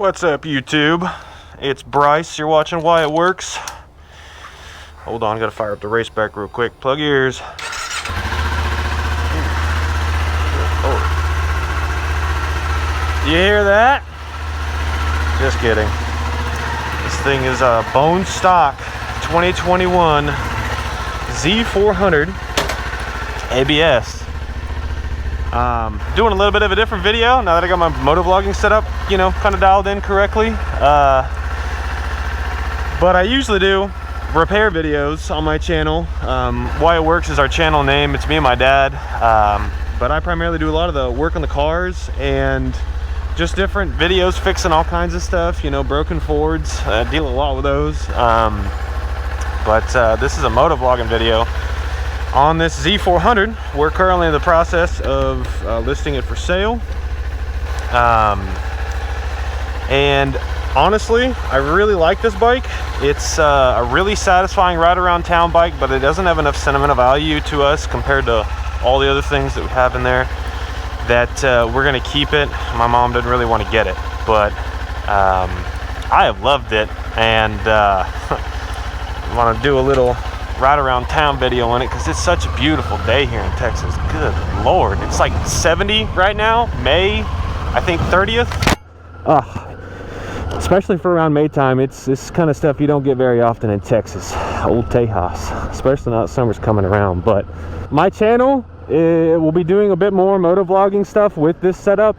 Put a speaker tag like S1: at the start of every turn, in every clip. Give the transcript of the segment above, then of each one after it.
S1: What's up, YouTube? It's Bryce. You're watching Why It Works. Hold on, gotta fire up the race back real quick. Plug your ears. Oh. You hear that? Just kidding. This thing is a bone stock 2021 Z400 ABS. Doing a little bit of a different video now that I got my motovlogging set up, you know, kind of dialed in correctly. But I usually do repair videos on my channel. Why It Works is our channel name. It's me and my dad. But I primarily do a lot of the work on the cars and just different videos fixing all kinds of stuff, you know, broken Fords. I deal a lot with those. But this is a motovlogging video on this Z400. We're currently in the process of listing it for sale. And honestly, I really like this bike. It's a really satisfying ride around town bike, but it doesn't have enough sentimental value to us compared to all the other things that we have in there that we're gonna keep it. My mom didn't really want to get it, but I have loved it, and want to do a little ride around town video on it because it's such a beautiful day here in Texas. Good Lord, it's like 70 right now, May, I think 30th. Especially for around May time, it's this kind of stuff you don't get very often in Texas, old Tejas, especially now that summer's coming around. But my channel will be doing a bit more motovlogging stuff with this setup.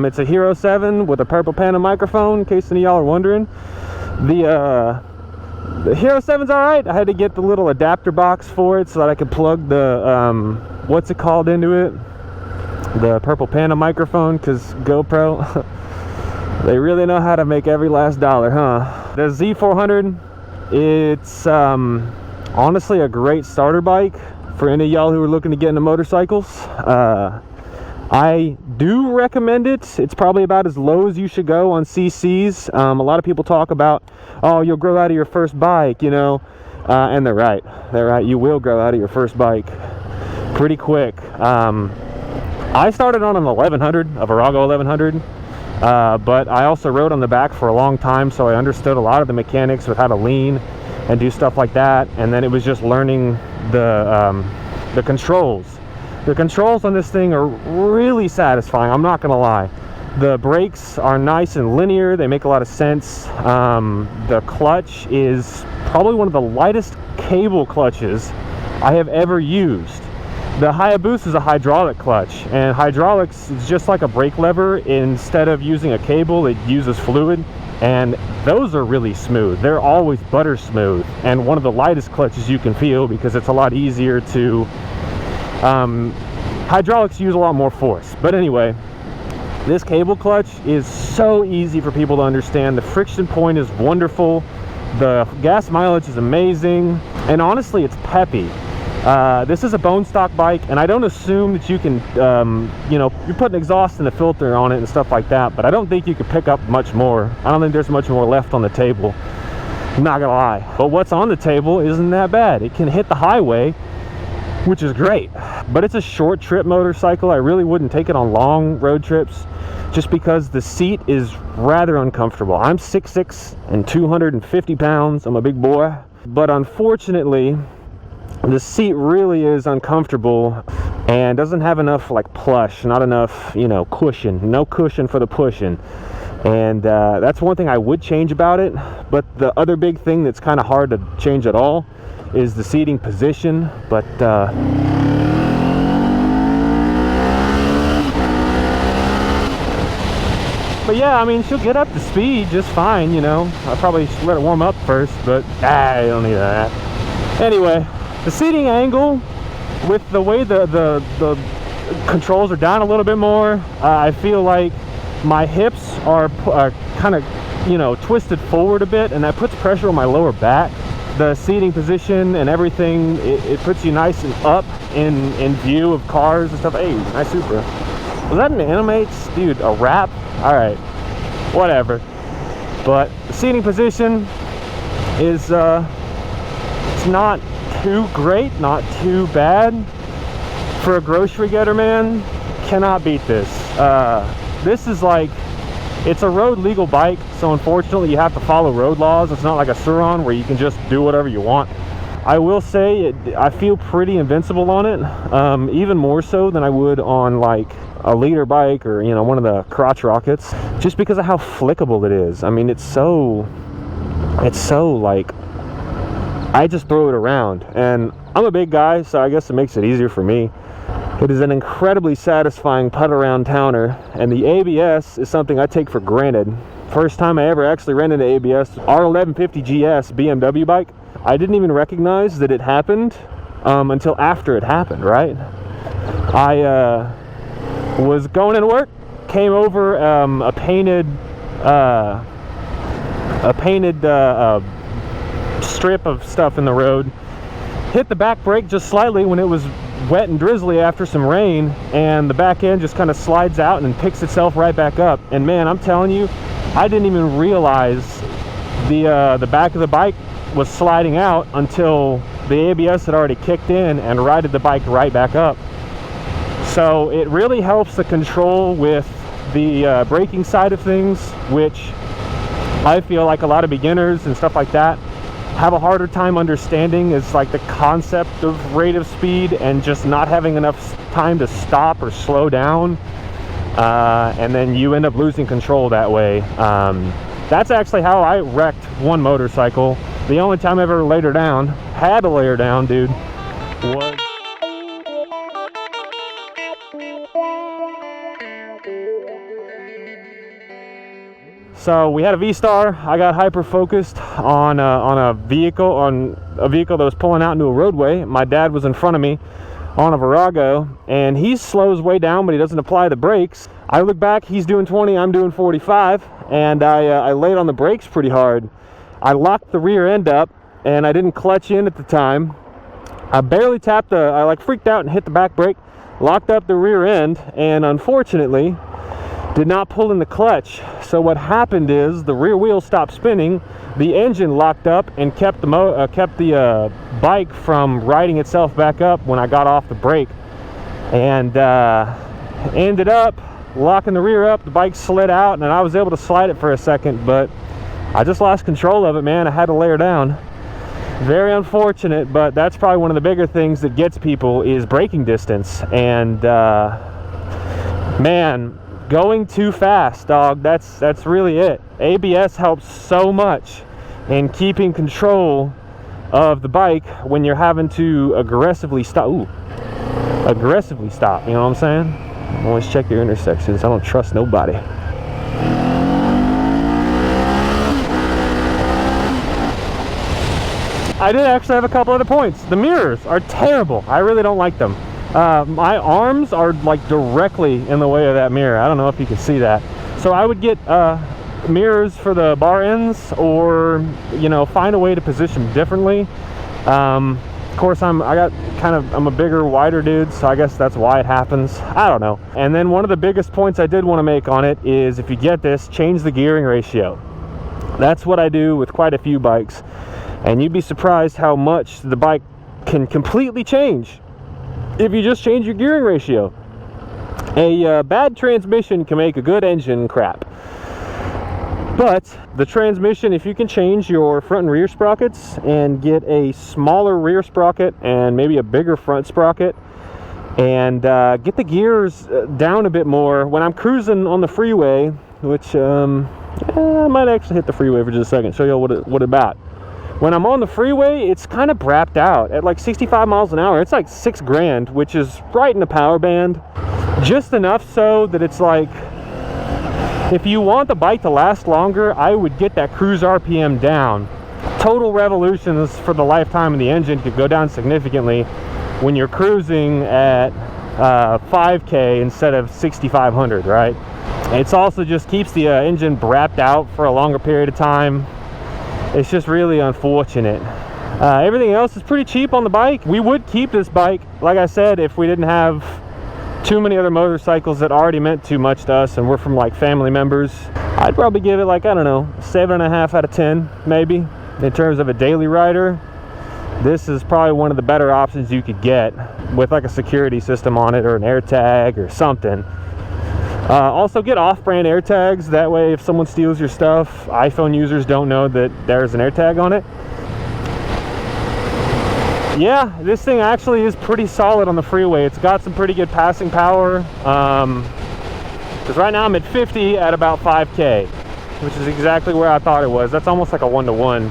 S1: It's a Hero 7 with a purple Panda microphone, in case any of y'all are wondering. The Hero 7's alright. I had to get the little adapter box for it so that I could plug the, what's it called, into it? The purple Panda microphone, because GoPro, they really know how to make every last dollar, huh? The Z400, it's honestly a great starter bike for any of y'all who are looking to get into motorcycles. I do recommend it. It's probably about as low as you should go on CCs. A lot of people talk about, oh, you'll grow out of your first bike, you know, and they're right. They're right. You will grow out of your first bike pretty quick. I started on an 1100, a Virago 1100, but I also rode on the back for a long time, so I understood a lot of the mechanics with how to lean and do stuff like that. And then it was just learning the controls. The controls on this thing are really satisfying, I'm not gonna lie. The brakes are nice and linear, they make a lot of sense. The clutch is probably one of the lightest cable clutches I have ever used. The Hayabusa is a hydraulic clutch, and hydraulics is just like a brake lever. Instead of using a cable, it uses fluid, and those are really smooth. They're always butter smooth, and one of the lightest clutches you can feel because it's a lot easier to hydraulics use a lot more force. But anyway, this cable clutch is so easy for people to understand. The friction point is wonderful. The gas mileage is amazing. And honestly, it's peppy. This is a bone stock bike, and I don't assume that you can, you know, you're putting exhaust and a filter on it and stuff like that, but I don't think you could pick up much more. I don't think there's much more left on the table. I'm not gonna lie. But what's on the table isn't that bad. It can hit the highway, which is great, but it's a short trip motorcycle. I really wouldn't take it on long road trips just because the seat is rather uncomfortable. I'm 6'6" and 250 pounds. I'm a big boy, but unfortunately the seat really is uncomfortable and doesn't have enough like plush, not enough, you know, cushion, no cushion for the pushing. And that's one thing I would change about it. But the other big thing that's kind of hard to change at all is the seating position. But yeah, I mean, she'll get up to speed just fine, you know. I probably should let it warm up first, but I don't need that. Anyway, the seating angle with the way the controls are down a little bit more, I feel like my hips are kind of, you know, twisted forward a bit, and that puts pressure on my lower back. The seating position and everything, it puts you nice and up in view of cars and stuff. Hey, nice Supra. Was that an Animates? Dude, a wrap? Alright, whatever. But the seating position is, it's not too great, not too bad. For a grocery getter, man, cannot beat this. This is like It's a road legal bike, so unfortunately you have to follow road laws. It's not like a Suron where you can just do whatever you want. I will say I feel pretty invincible on it, even more so than I would on like a leader bike or, you know, one of the crotch rockets, just because of how flickable it is. I mean, it's so like, I just throw it around, and I'm a big guy, so I guess it makes it easier for me. It is an incredibly satisfying putt around towner, and the ABS is something I take for granted. First time I ever actually ran into ABS, R1150 GS BMW bike. I didn't even recognize that it happened until after it happened, right? I was going into work, came over a painted strip of stuff in the road, hit the back brake just slightly when it was wet and drizzly after some rain, and the back end just kind of slides out and picks itself right back up. And man, I'm telling you, I didn't even realize the back of the bike was sliding out until the ABS had already kicked in and righted the bike right back up. So it really helps the control with the braking side of things, which I feel like a lot of beginners and stuff like that have a harder time understanding, is like the concept of rate of speed and just not having enough time to stop or slow down, and then you end up losing control that way. That's actually how I wrecked one motorcycle. The only time I ever laid her down, had to lay her down, dude, was so we had a V-Star. I got hyper focused on a vehicle that was pulling out into a roadway. My dad was in front of me on a Virago, and he slows way down, but he doesn't apply the brakes. I look back, he's doing 20, I'm doing 45, and I laid on the brakes pretty hard. I locked the rear end up, and I didn't clutch in at the time. I barely tapped I like freaked out and hit the back brake, locked up the rear end, and unfortunately did not pull in the clutch. So what happened is the rear wheel stopped spinning, the engine locked up, and kept the bike from righting itself back up when I got off the brake, and ended up locking the rear up. The bike slid out, and I was able to slide it for a second, but I just lost control of it, man. I had to lay her down. Very unfortunate, but that's probably one of the bigger things that gets people is braking distance. And man, going too fast, dog, that's really it. ABS helps so much in keeping control of the bike when you're having to aggressively stop. Aggressively stop, you know what I'm saying? Always check your intersections. I don't trust nobody. I did actually have a couple other points. The mirrors are terrible. I really don't like them. My arms are like directly in the way of that mirror. I don't know if you can see that. So I would get mirrors for the bar ends, or, you know, find a way to position differently. Of course, I'm a bigger, wider dude, so I guess that's why it happens. I don't know. And then one of the biggest points I did want to make on it is, if you get this, change the gearing ratio. That's what I do with quite a few bikes. And you'd be surprised how much the bike can completely change if you just change your gearing ratio. A bad transmission can make a good engine crap. But the transmission, if you can change your front and rear sprockets and get a smaller rear sprocket and maybe a bigger front sprocket, and get the gears down a bit more. When I'm cruising on the freeway, which I might actually hit the freeway for just a second, show you what it's about. When I'm on the freeway, it's kind of brapped out at like 65 miles an hour. It's like $6,000, which is right in the power band. Just enough so that it's like, if you want the bike to last longer, I would get that cruise RPM down. Total revolutions for the lifetime of the engine could go down significantly when you're cruising at 5K instead of 6,500, right? It's also just keeps the engine brapped out for a longer period of time. It's just really unfortunate. Everything else is pretty cheap on the bike. We would keep this bike, like I said, if we didn't have too many other motorcycles that already meant too much to us and we're from like family members. I'd probably give it like, I don't know, 7.5 out of 10 maybe. In terms of a daily rider, this is probably one of the better options you could get with like a security system on it, or an AirTag or something. Also get off-brand AirTags. That way if someone steals your stuff, iPhone users don't know that there's an AirTag on it. Yeah, this thing actually is pretty solid on the freeway. It's got some pretty good passing power. Because right now I'm at 50 at about 5K, which is exactly where I thought it was. That's almost like a 1-to-1.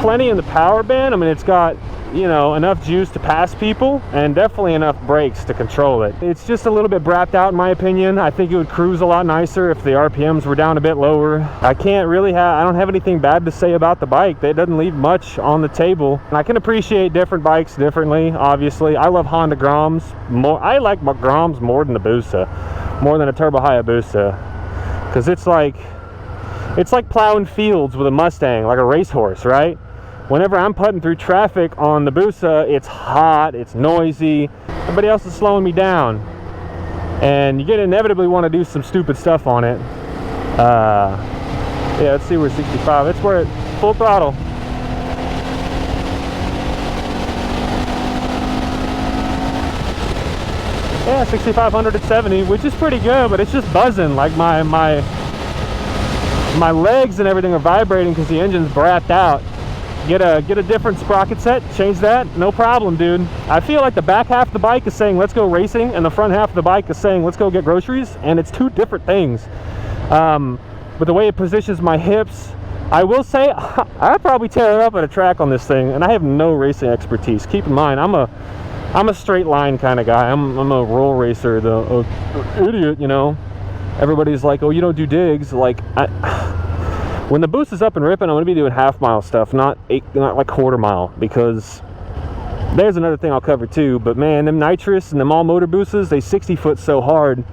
S1: Plenty in the power band. I mean, it's got, you know, enough juice to pass people and definitely enough brakes to control it. It's just a little bit brapped out in my opinion. I think it would cruise a lot nicer if the RPMs were down a bit lower. I don't have anything bad to say about the bike. It doesn't leave much on the table. And I can appreciate different bikes differently, obviously. I love Honda Groms more. I like Groms more than the Busa, more than a Turbo Hayabusa, because it's like plowing fields with a Mustang, like a racehorse, right? Whenever I'm putting through traffic on the Busa, it's hot, it's noisy, everybody else is slowing me down, and you're gonna inevitably want to do some stupid stuff on it. Yeah, let's see, we're 65. It's where it's full throttle. Yeah, 6,500 at 70, which is pretty good, but it's just buzzing. Like my legs and everything are vibrating because the engine's brapped out. Get a different sprocket set, change that, no problem, dude. I feel like the back half of the bike is saying let's go racing, and the front half of the bike is saying let's go get groceries, and it's two different things. But the way it positions my hips, I will say I'd probably tear it up at a track on this thing, and I have no racing expertise. Keep in mind, I'm a straight line kind of guy. I'm a roll racer, the idiot, you know. Everybody's like, oh, you don't do digs. Like, when the boost is up and ripping, I'm going to be doing half-mile stuff, not like quarter-mile, because there's another thing I'll cover too. But man, them nitrous and them all motor boosters, they 60-foot so hard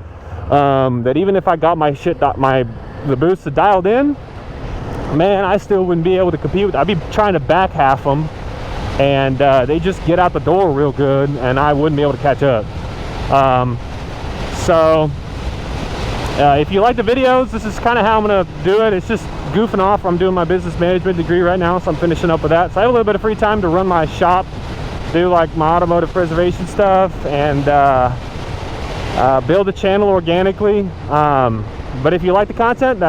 S1: that even if I got the boost dialed in, man, I still wouldn't be able to compete with. I'd be trying to back half them, and they just get out the door real good, and I wouldn't be able to catch up. If you like the videos, this is kind of how I'm going to do it. It's just goofing off. I'm doing my business management degree right now, so I'm finishing up with that. So I have a little bit of free time to run my shop, do like my automotive preservation stuff, and build a channel organically. But if you like the content,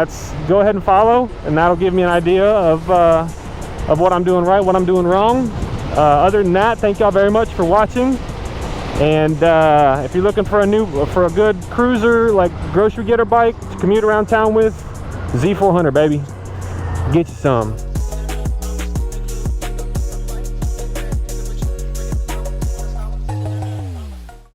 S1: go ahead and follow, and that'll give me an idea of what I'm doing right, what I'm doing wrong. Other than that, thank y'all very much for watching. And if you're looking for a good cruiser, like grocery getter bike to commute around town with, Z400, baby, get you some.